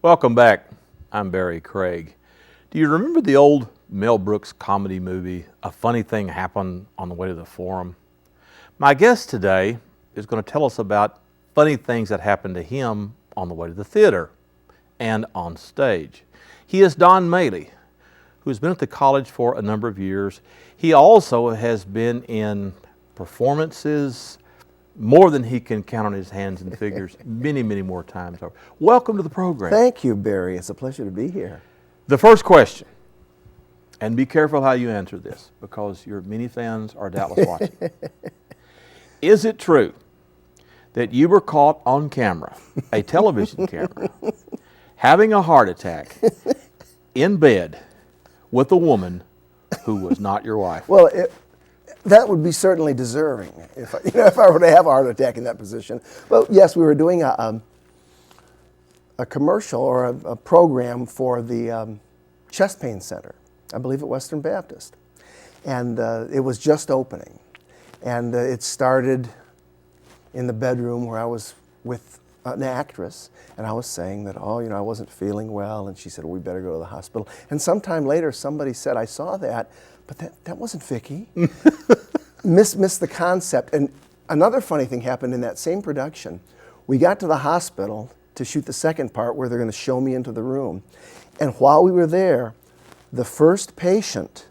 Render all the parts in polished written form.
Welcome back. I'm Barry Craig. Do you remember the old Mel Brooks comedy movie, A Funny Thing Happened on the Way to the Forum? My guest today is going to tell us about funny things that happened to him on the way to the theater and on stage. He is Don Maley, who's been at the college for a number of years. He also has been in performances more than he can count on his hands and fingers, many, many more times over. Welcome to the program. Thank you, Barry. It's a pleasure to be here. The first question, and be careful how you answer this, because your many fans are doubtless watching. Is it true that you were caught on camera, a television camera, having a heart attack in bed with a woman who was not your wife? Well, that would be certainly deserving if I were to have a heart attack in that position. But yes, we were doing a commercial or a program for the chest pain center, I believe at Western Baptist. And it was just opening. And it started in the bedroom where I was with an actress, and I was saying that, I wasn't feeling well, and she said, well, we better go to the hospital. And sometime later, somebody said, I saw that, but that wasn't Vicky. Missed the concept. And another funny thing happened in that same production. We got to the hospital to shoot the second part where they're going to show me into the room. And while we were there, the first patient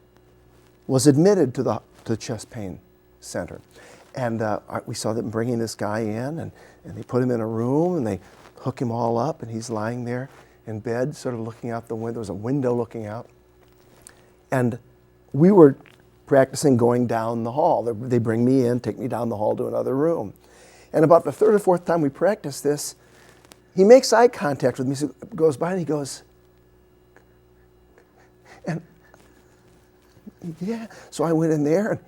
was admitted to the chest pain center. And we saw them bringing this guy in, and they put him in a room, and they hook him all up, and he's lying there in bed, sort of looking out the window. There was a window looking out. And we were practicing going down the hall. They bring me in, take me down the hall to another room. And about the third or fourth time we practiced this, he makes eye contact with me, so goes by and he goes, and yeah. So I went in there and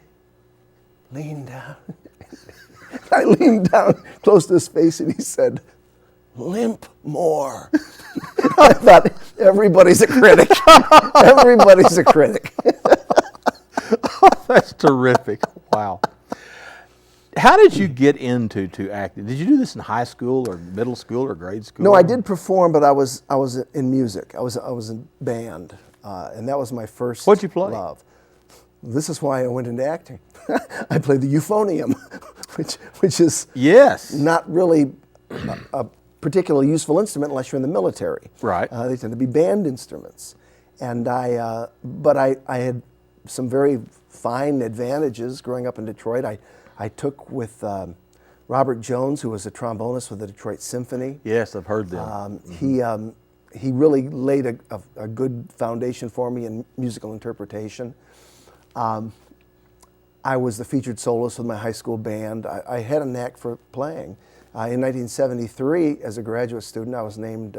leaned down. I leaned down close to his face and he said, limp more. I thought, everybody's a critic. Everybody's a critic. Oh, that's terrific. Wow. How did you get into acting? Did you do this in high school or middle school or grade school? No, I did perform, but I was in music. I was in band, and that was my first What'd you play? Love. This is why I went into acting. I played the euphonium, which is not really a particularly useful instrument unless you're in the military. Right. They tend to be band instruments, and but I had some very fine advantages growing up in Detroit. I took with Robert Jones, who was a trombonist with the Detroit Symphony. Yes, I've heard them. He really laid a good foundation for me in musical interpretation. I was the featured soloist with my high school band. I had a knack for playing. In 1973, as a graduate student, I was named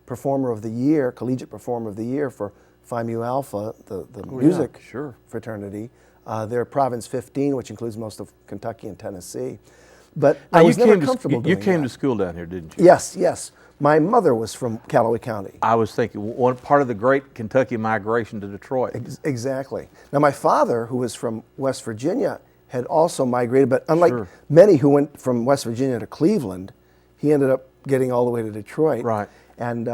Performer of the Year, Collegiate Performer of the Year for Phi Mu Alpha, the music fraternity. They're Province 15, which includes most of Kentucky and Tennessee. But I was never comfortable doing that. You came to school down here, didn't you? Yes. My mother was from Callaway County. I was thinking, one part of the great Kentucky migration to Detroit. Exactly. Now, my father, who was from West Virginia, had also migrated, but unlike many who went from West Virginia to Cleveland, he ended up getting all the way to Detroit. Right. And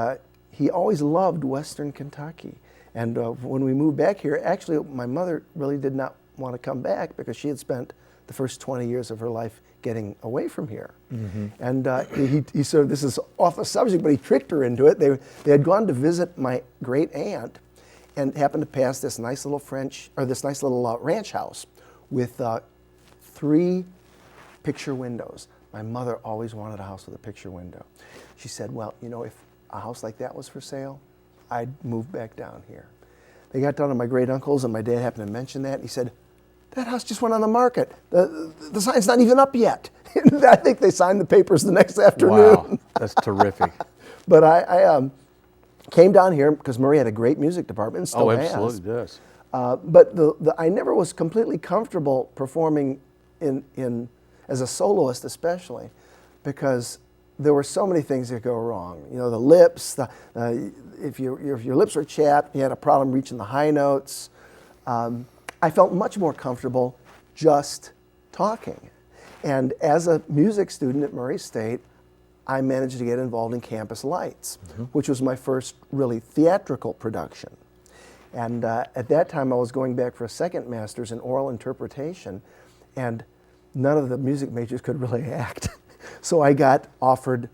he always loved Western Kentucky. And when we moved back here, actually, my mother really did not want to come back because she had spent the first 20 years of her life getting away from here. Mm-hmm. And he sort of, this is off the subject, but he tricked her into it. They had gone to visit my great aunt and happened to pass this nice little ranch house with 3 picture windows. My mother always wanted a house with a picture window. She said, well, if a house like that was for sale, I'd move back down here. They got down to my great uncle's, and my dad happened to mention that. He said, that house just went on the market. The sign's not even up yet. I think they signed the papers the next afternoon. Wow, that's terrific. But I came down here because Murray had a great music department and still has. Absolutely does. But I never was completely comfortable performing in as a soloist, especially, because there were so many things that could go wrong. The lips, if your lips were chapped, you had a problem reaching the high notes. I felt much more comfortable just talking. And as a music student at Murray State, I managed to get involved in Campus Lights, which was my first really theatrical production. And at that time, I was going back for a second master's in oral interpretation, and none of the music majors could really act. So I got offered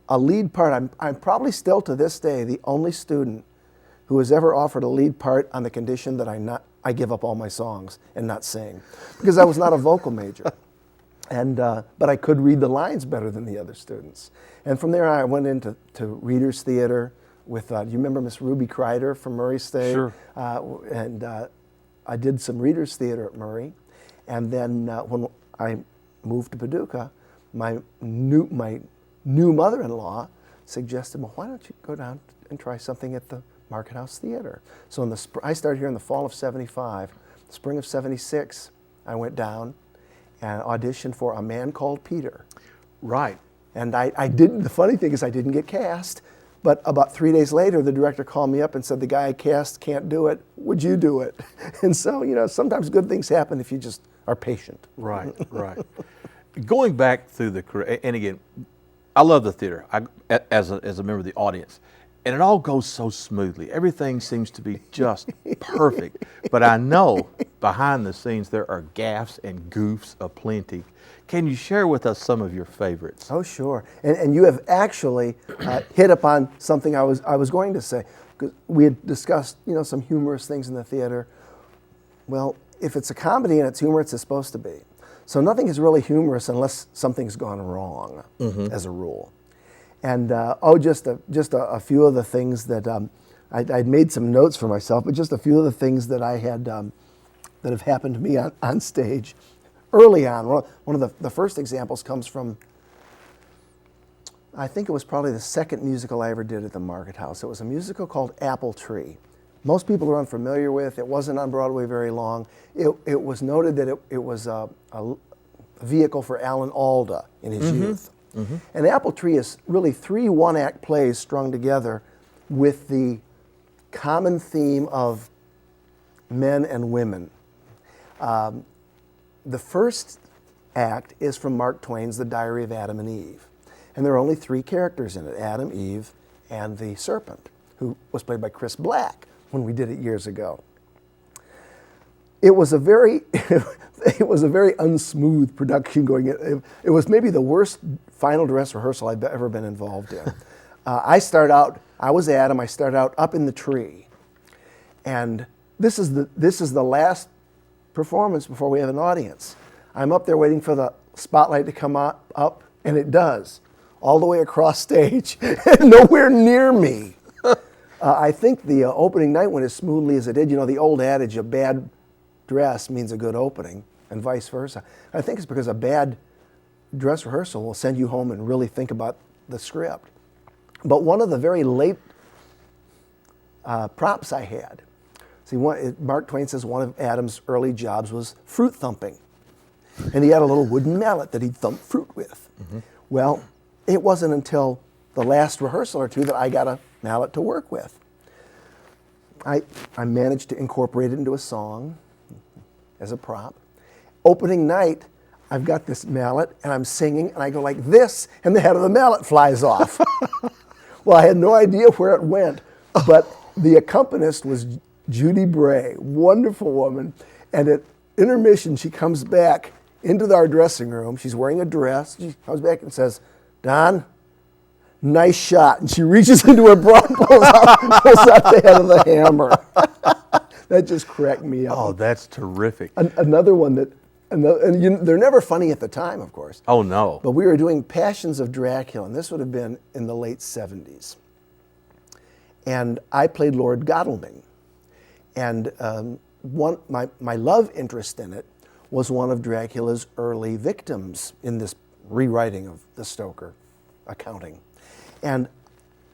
a lead part. I'm probably still to this day the only student who was ever offered a lead part on the condition that I give up all my songs and not sing, because I was not a vocal major. And, but I could read the lines better than the other students. And from there I went into Reader's Theater with, do you remember Miss Ruby Kreider from Murray State? Sure. And I did some Reader's Theater at Murray. And then when I moved to Paducah, my new mother-in-law suggested, well, why don't you go down and try something at the Market House Theater? So I started here in the fall of '75. The spring of '76, I went down and auditioned for A Man Called Peter. Right. And I didn't, the funny thing is I didn't get cast, but about 3 days later, the director called me up and said, the guy I cast can't do it, would you do it? And so, you know, sometimes good things happen if you just are patient. Right, right. Going back through the career, and again, I love the theater as a member of the audience. And it all goes so smoothly. Everything seems to be just perfect. But I know behind the scenes there are gaffes and goofs aplenty. Can you share with us some of your favorites? Oh, sure. And you have actually hit upon something I was going to say. 'Cause we had discussed, you know, some humorous things in the theater. Well, if it's a comedy and it's humor, it's supposed to be. So nothing is really humorous unless something's gone wrong, as a rule. And just a few of the things that I'd made some notes for myself, but just a few of the things that I had that have happened to me on stage early on. One of the first examples comes from, I think it was probably the second musical I ever did at the Market House. It was a musical called Apple Tree. Most people are unfamiliar with. It wasn't on Broadway very long. It was noted that it was a vehicle for Alan Alda in his youth. And Apple Tree is really 3 one-act plays strung together with the common theme of men and women. The first act is from Mark Twain's The Diary of Adam and Eve. And there are only 3 characters in it, Adam, Eve, and the serpent, who was played by Chris Black when we did it years ago. It was a very unsmooth production going. It was maybe the worst final dress rehearsal I've ever been involved in. I was Adam. I started out up in the tree, and this is the last performance before we have an audience. I'm up there waiting for the spotlight to come up, and it does, all the way across stage, nowhere near me. I think the opening night went as smoothly as it did. You know, the old adage, a bad dress means a good opening, and vice versa. I think it's because a bad dress rehearsal will send you home and really think about the script. But one of the very late props I had, Mark Twain says one of Adam's early jobs was fruit thumping. And he had a little wooden mallet that he'd thump fruit with. Well, it wasn't until the last rehearsal or two that I got a mallet to work with. I managed to incorporate it into a song as a prop. Opening night, I've got this mallet and I'm singing and I go like this and the head of the mallet flies off. Well, I had no idea where it went, but the accompanist was Judy Bray, wonderful woman, and at intermission she comes back into our dressing room. She's wearing a dress. She comes back and says, "Don, nice shot." And she reaches into her bra and pulls out the head of the hammer. That just cracked me up. Oh, that's terrific. Another one they're never funny at the time, of course. Oh, no. But we were doing Passions of Dracula, and this would have been in the late 70s. And I played Lord Godalming. And my love interest in it was one of Dracula's early victims in this rewriting of the Stoker accounting. And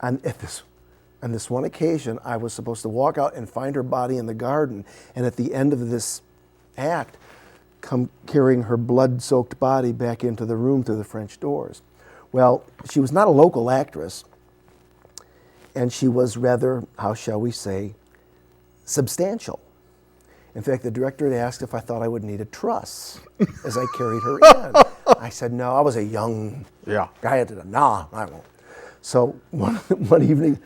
on this one occasion, I was supposed to walk out and find her body in the garden, and at the end of this act, come carrying her blood-soaked body back into the room through the French doors. Well, she was not a local actress, and she was rather, how shall we say, substantial. In fact, the director had asked if I thought I would need a truss as I carried her in. I said, no, I was a young Yeah. guy at the, nah, I won't. So one evening,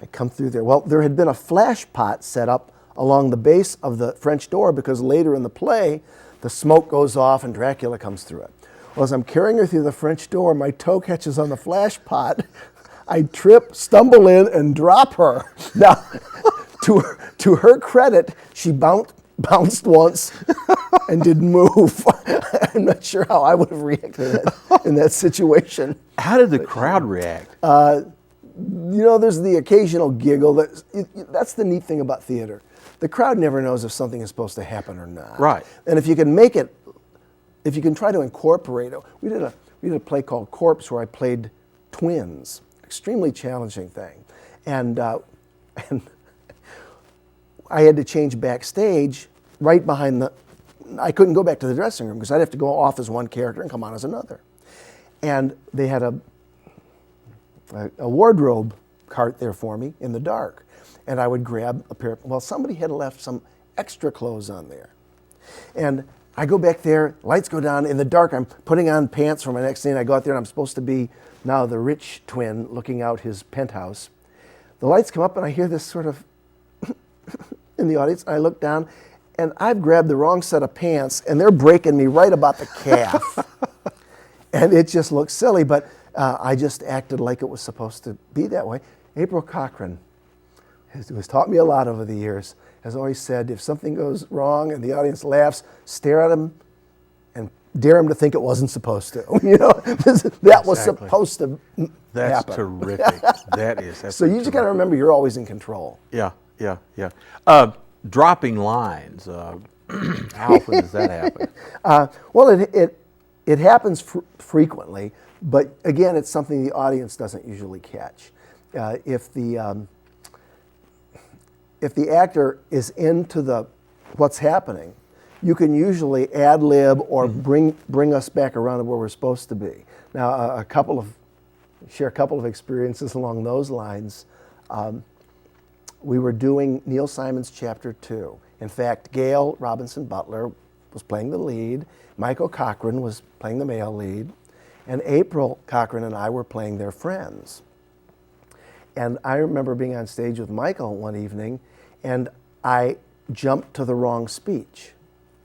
I come through there. Well, there had been a flash pot set up along the base of the French door because later in the play, the smoke goes off and Dracula comes through it. Well, as I'm carrying her through the French door, my toe catches on the flash pot. I trip, stumble in, and drop her. Now, to her credit, she bounced once and didn't move. I'm not sure how I would have reacted in that situation. How did the crowd react? You know, there's the occasional giggle. That's the neat thing about theater. The crowd never knows if something is supposed to happen or not. Right. And if you can make it, if you can try to incorporate it, we did a play called Corpse where I played twins. Extremely challenging thing, and I had to change backstage right behind the. I couldn't go back to the dressing room because I'd have to go off as one character and come on as another. And they had a wardrobe cart there for me in the dark, and I would grab a pair. Well, somebody had left some extra clothes on there, and I go back there. Lights go down in the dark. I'm putting on pants for my next scene. I go out there, and I'm supposed to be now the rich twin looking out his penthouse. The lights come up, and I hear this sort of in the audience. I look down, and I've grabbed the wrong set of pants, and they're breaking me right about the calf. And it just looks silly, but I just acted like it was supposed to be that way. April Cochran, who has taught me a lot over the years, has always said, if something goes wrong and the audience laughs, stare at him and dare him to think it wasn't supposed to. You know, that was supposed to That's happen. terrific. That is. So you just got to remember you're always in control. Yeah. Dropping lines. How often does that happen? Well, it happens frequently, but again, it's something the audience doesn't usually catch. If the actor is into what's happening, you can usually ad lib or bring us back around to where we're supposed to be. Now, share a couple of experiences along those lines. We were doing Neil Simon's Chapter 2. In fact, Gail Robinson Butler was playing the lead, Michael Cochran was playing the male lead, and April Cochran and I were playing their friends. And I remember being on stage with Michael one evening, and I jumped to the wrong speech.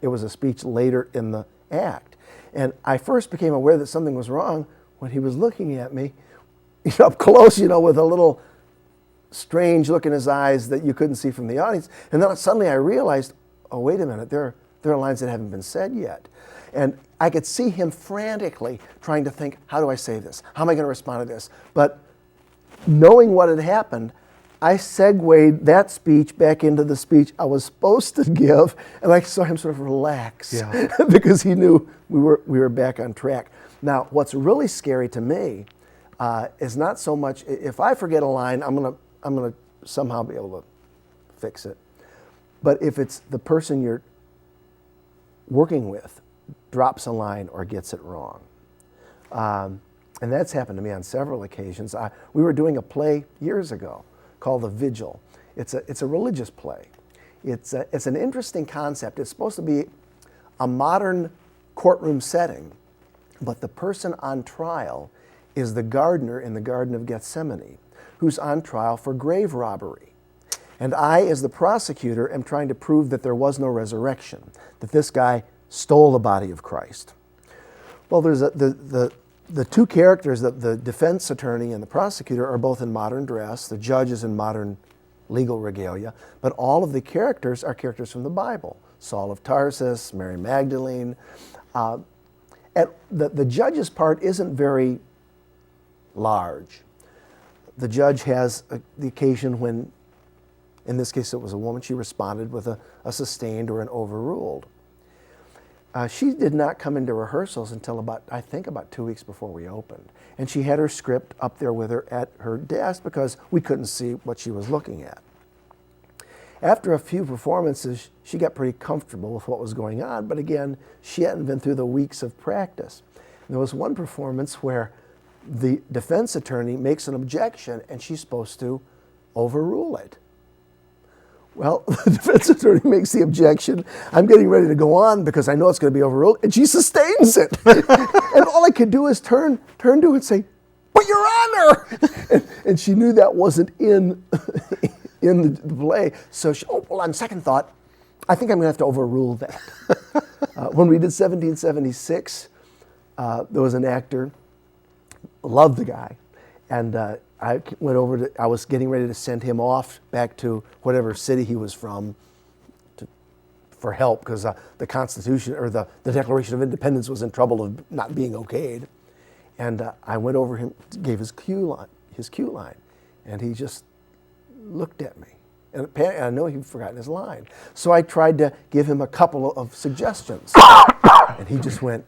It was a speech later in the act. And I first became aware that something was wrong when he was looking at me up close, with a little strange look in his eyes that you couldn't see from the audience. And then suddenly I realized, oh, wait a minute, there are lines that haven't been said yet. And I could see him frantically trying to think, how do I say this? How am I going to respond to this? But knowing what had happened, I segued that speech back into the speech I was supposed to give, and I saw him sort of relax because he knew we were back on track. Now, what's really scary to me is not so much if I forget a line, I'm gonna somehow be able to fix it. But if it's the person you're working with drops a line or gets it wrong. And that's happened to me on several occasions. We were doing a play years ago called The Vigil. It's a religious play. It's an interesting concept. It's supposed to be a modern courtroom setting, but the person on trial is the gardener in the Garden of Gethsemane, who's on trial for grave robbery. And I, as the prosecutor, am trying to prove that there was no resurrection, that this guy stole the body of Christ. Well, there's the two characters, the defense attorney and the prosecutor, are both in modern dress. The judge is in modern legal regalia. But all of the characters are characters from the Bible. Saul of Tarsus, Mary Magdalene. The judge's part isn't very large. The judge has the occasion when, in this case it was a woman, she responded with a sustained or an overruled. She did not come into rehearsals until about 2 weeks before we opened. And she had her script up there with her at her desk because we couldn't see what she was looking at. After a few performances, she got pretty comfortable with what was going on, but again, she hadn't been through the weeks of practice. And there was one performance where the defense attorney makes an objection and she's supposed to overrule it. Well, the defense attorney makes the objection. I'm getting ready to go on because I know it's going to be overruled, and she sustains it. And all I could do is turn to her and say, "But Your Honor!" And she knew that wasn't in the play. So she, well, on second thought, I think I'm going to have to overrule that. When we did 1776, there was an actor, loved the guy, and I went over I was getting ready to send him off back to whatever city he was from for help because the Constitution or the Declaration of Independence was in trouble of not being okayed. And I went over him, gave his cue line, and he just looked at me. And I know he'd forgotten his line. So I tried to give him a couple of suggestions. And he just went.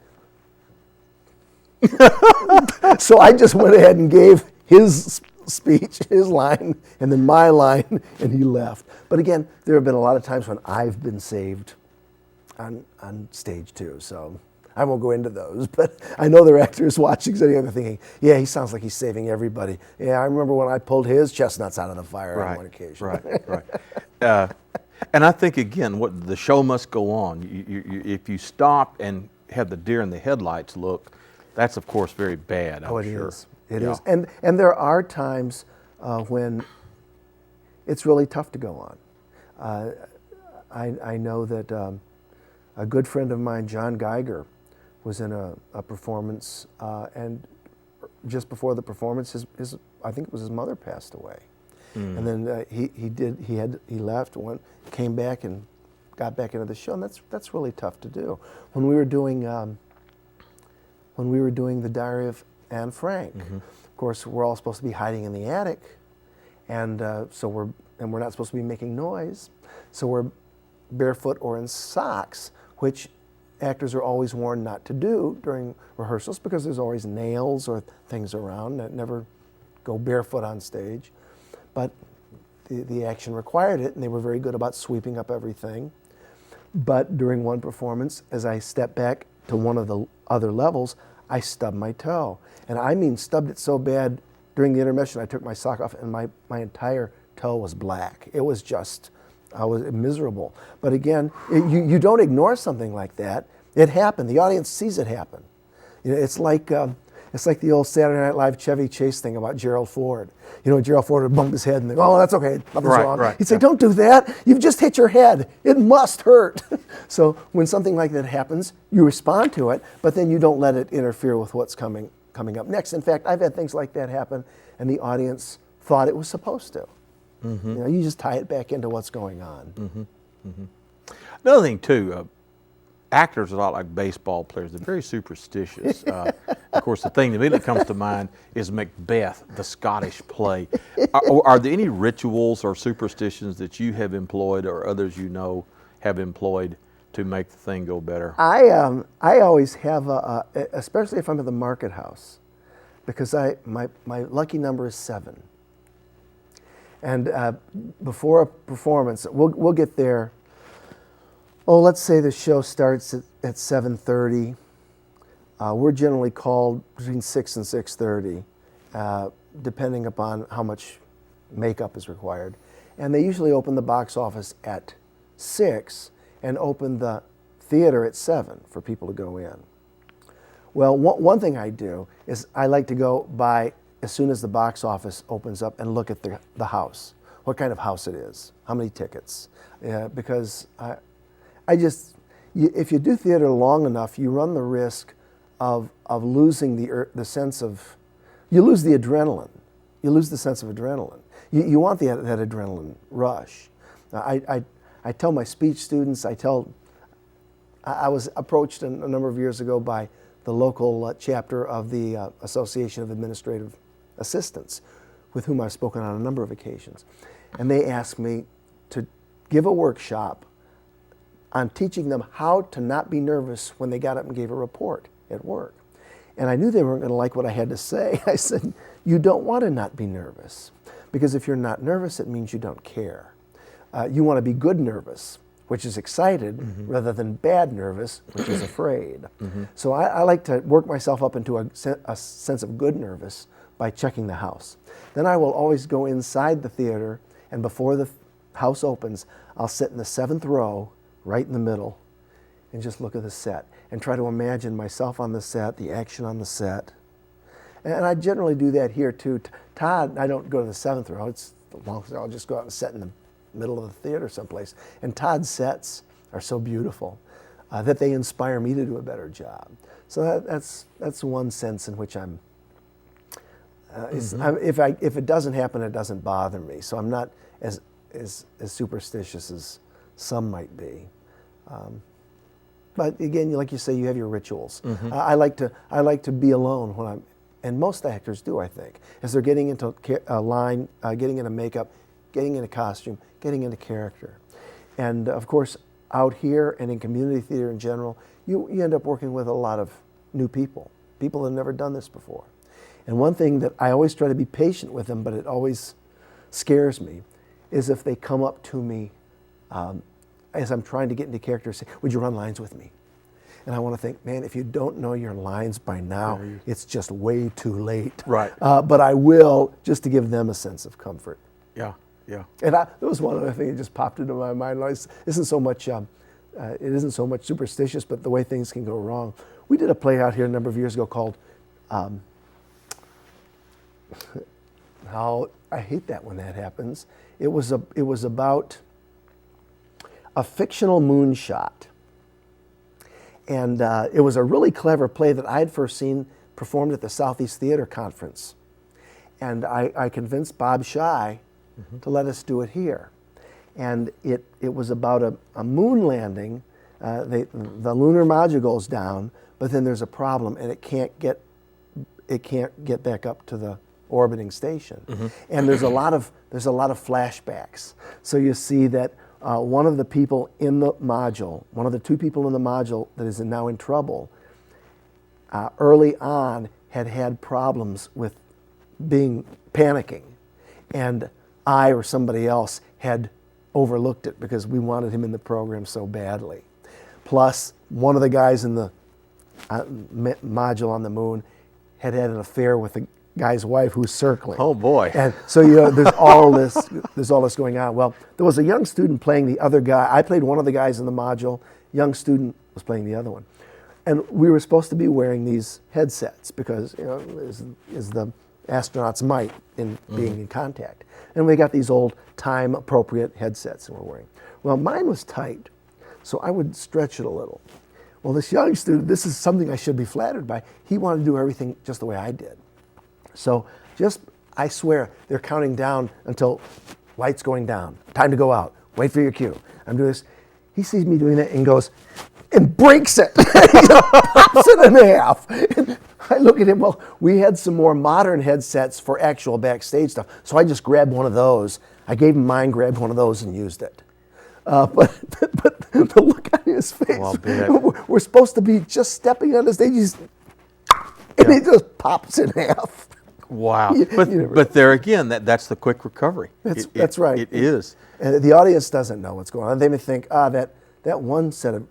So I just went ahead and gave his speech, his line, and then my line, and he left. But again, there have been a lot of times when I've been saved on stage too. So I won't go into those, but I know there are actors watching sitting there thinking, yeah, he sounds like he's saving everybody. Yeah, I remember when I pulled his chestnuts out of the fire on one occasion. Right. And I think, again, what the show must go on. If you stop and have the deer in the headlights look, that's, of course, very bad, I'm sure. It is. And there are times when it's really tough to go on. I know that a good friend of mine, John Geiger, was in a performance, and just before the performance, I think it was his mother passed away, and then he left, came back, and got back into the show, and that's really tough to do. When we were doing the Diary of Anne Frank, of course, we're all supposed to be hiding in the attic, and we're not supposed to be making noise, so we're barefoot or in socks, which actors are always warned not to do during rehearsals because there's always nails or things around that never go barefoot on stage. But the action required it, and they were very good about sweeping up everything. But during one performance, as I stepped back to one of the other levels, I stubbed my toe. And I mean stubbed it so bad during the intermission, I took my sock off and my entire toe was black. It was just, I was miserable. But again, you don't ignore something like that. It happened. The audience sees it happen. You know, it's like the old Saturday Night Live Chevy Chase thing about Gerald Ford. You know, Gerald Ford would bump his head and they go, "Oh, that's okay, nothing's wrong." Right. He'd say, "Don't do that. You've just hit your head. It must hurt." So when something like that happens, you respond to it, but then you don't let it interfere with what's coming up next. In fact, I've had things like that happen, and the audience thought it was supposed to. You know, you just tie it back into what's going on. Another thing too, actors are a lot like baseball players. They're very superstitious. Of course, the thing that immediately comes to mind is Macbeth, the Scottish play. Are there any rituals or superstitions that you have employed or others you know have employed to make the thing go better? I always have, especially if I'm at the market house, because my lucky number is 7. And before a performance, we'll get there. Oh, let's say the show starts at 7:30. We're generally called between 6 and 6:30, depending upon how much makeup is required. And they usually open the box office at 6 and open the theater at 7 for people to go in. Well, one thing I do is I like to go by as soon as the box office opens up and look at the house, what kind of house it is, how many tickets, because if you do theater long enough, you run the risk of losing the sense of, you lose the adrenaline. You lose the sense of adrenaline. You want that adrenaline rush. I tell my speech students, I was approached a number of years ago by the local chapter of the Association of Administrative Assistants, with whom I've spoken on a number of occasions. And they asked me to give a workshop on teaching them how to not be nervous when they got up and gave a report at work. And I knew they weren't going to like what I had to say. I said, you don't want to not be nervous, because if you're not nervous, it means you don't care. You want to be good nervous, which is excited, rather than bad nervous, which is afraid. So I like to work myself up into a sense of good nervous by checking the house. Then I will always go inside the theater, and before the house opens, I'll sit in the 7th row, right in the middle, and just look at the set and try to imagine myself on the set, the action on the set. And I generally do that here too. Todd, I don't go to the 7th row. It's the longest. I'll just go out and sit in the middle of the theater someplace. And Todd's sets are so beautiful that they inspire me to do a better job. So that's one sense in which I'm. If it doesn't happen, it doesn't bother me. So I'm not as superstitious as some might be. But again, like you say, you have your rituals. I like to be alone when I'm, and most actors do, I think, as they're getting into a line, getting into makeup, getting into costume, getting into character. And of course, out here and in community theater in general, you end up working with a lot of new people that have never done this before. And one thing that I always try to be patient with them, but it always scares me, is if they come up to me as I'm trying to get into character, say, would you run lines with me? And I want to think, man, if you don't know your lines by now, it's just way too late. Right. But I will, just to give them a sense of comfort. Yeah, yeah. And there was one other thing that just popped into my mind. It isn't so much superstitious, but the way things can go wrong. We did a play out here a number of years ago called, I hate that when that happens. It was about a fictional moonshot. And it was a really clever play that I had first seen performed at the Southeast Theater Conference. And I convinced Bob Shy to let us do it here. And it was about a moon landing. The lunar module goes down, but then there's a problem, and it can't get back up to the orbiting station. And there's a lot of flashbacks. So you see that one of the people in the module, one of the 2 people in the module that is now in trouble, early on had problems with panicking, and I or somebody else had overlooked it because we wanted him in the program so badly. Plus, one of the guys in the module on the moon had an affair with the guy's wife who's circling. Oh boy! And so there's all this going on. Well, there was a young student playing the other guy. I played one of the guys in the module. Young student was playing the other one, and we were supposed to be wearing these headsets because is the astronauts might in being in contact. And we got these old time-appropriate headsets that we're wearing. Well, mine was tight, so I would stretch it a little. Well, this young student, this is something I should be flattered by. He wanted to do everything just the way I did. So I swear, they're counting down until lights going down. Time to go out. Wait for your cue. I'm doing this. He sees me doing that and goes, and breaks it. He pops it in half. And I look at him, well, we had some more modern headsets for actual backstage stuff. So I just grabbed one of those. I gave him mine, grabbed one of those, and used it. But the look on his face, we're supposed to be just stepping on the stage, and he just pops in half. Wow. But there again, that's the quick recovery. That's right. It is. And the audience doesn't know what's going on. They may think, that one set of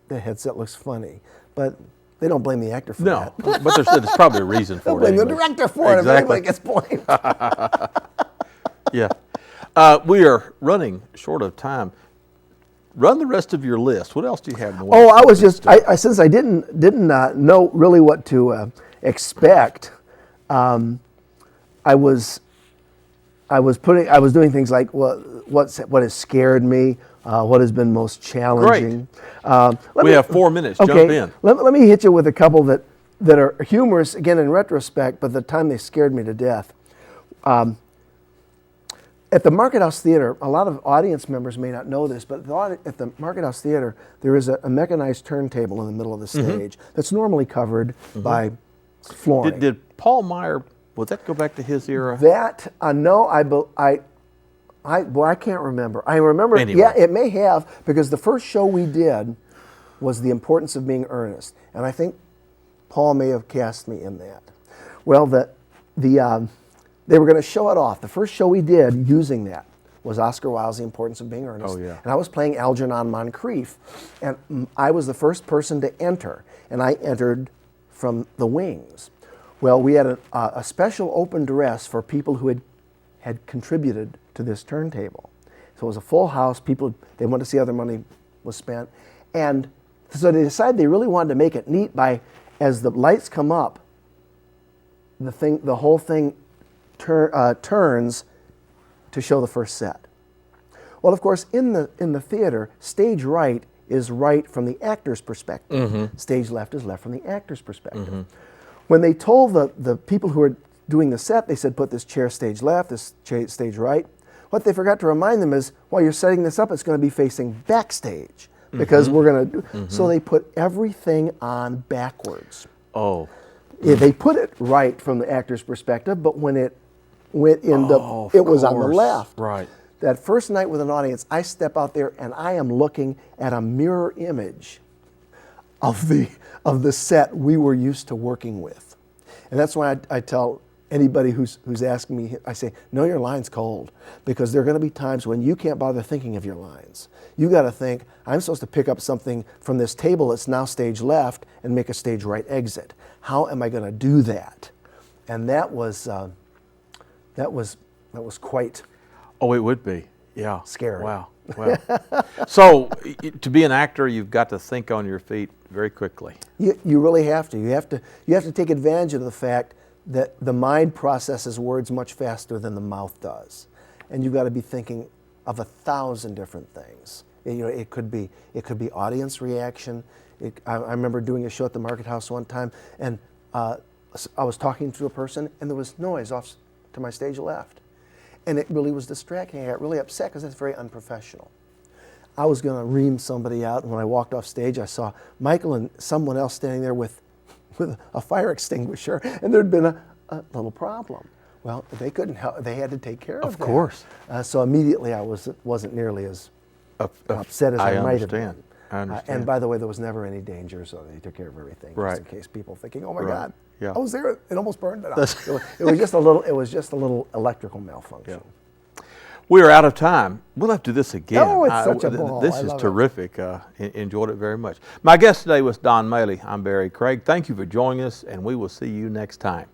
the headset looks funny, but they don't blame the actor for that. No, but there's probably a reason for it. Blame the director for it if anybody gets blamed. Yeah. We are running short of time. Run the rest of your list. What else do you have in the way? Oh, I was just since I didn't know really what to expect. I was doing things like what has scared me, what has been most challenging. We have 4 minutes. Okay, Jump in. Let me hit you with a couple that are humorous again in retrospect, but at the time they scared me to death. At the Market House Theater, a lot of audience members may not know this, but at the Market House Theater, there is a mechanized turntable in the middle of the stage that's normally covered by flooring. Did Paul Meyer, would that go back to his era? That, no, I can't remember. I remember, anyway. Yeah, it may have, because the first show we did was The Importance of Being Earnest, and I think Paul may have cast me in that. Well, they were going to show it off. The first show we did using that was Oscar Wilde's The Importance of Being Earnest. Oh, yeah. And I was playing Algernon Moncrief, and I was the first person to enter, and I entered from the wings. Well, we had a special open dress for people who had contributed to this turntable. So it was a full house. People, they wanted to see how their money was spent. And so they decided they really wanted to make it neat by, as the lights come up, the whole thing turns to show the first set. Well, of course, in the theater, stage right is right from the actor's perspective. Stage left is left from the actor's perspective. When they told the people who were doing the set, they said, put this chair stage left, this chair stage right. What they forgot to remind them is, while you're setting this up, it's going to be facing backstage because we're going to do. So they put everything on backwards. Oh. They put it right from the actor's perspective, but when it went in it was on the left. Right. That first night with an audience, I step out there and I am looking at a mirror image of the set we were used to working with. And that's why I tell anybody who's asking me, I say, know your lines cold, because there are going to be times when you can't bother thinking of your lines. You got to think, I'm supposed to pick up something from this table that's now stage left and make a stage right exit. How am I going to do that? And that was quite. Oh, it would be. Yeah. Scary. Wow. Well, so to be an actor, you've got to think on your feet very quickly. You really have to. You have to take advantage of the fact that the mind processes words much faster than the mouth does, and you've got to be thinking of 1,000 different things. It could be audience reaction. I remember doing a show at the Market House one time, and I was talking to a person, and there was noise off to my stage left. And it really was distracting. I got really upset because that's very unprofessional. I was going to ream somebody out, and when I walked off stage, I saw Michael and someone else standing there with a fire extinguisher, and there'd been a little problem. Well, they couldn't help. They had to take care of that. Of course. So immediately I wasn't nearly as upset as I might have been. I understand. And by the way, there was never any danger, so they took care of everything, Right. just in case people thinking, "Oh my Right. God, Yeah. I was there. It almost burned it off." It was just a little. It was just a little electrical malfunction. Yeah. We are out of time. We'll have to do this again. Oh, it's such a ball. This I is love it. terrific. Enjoyed it very much. My guest today was Don Maley. I'm Barry Craig. Thank you for joining us, and we will see you next time.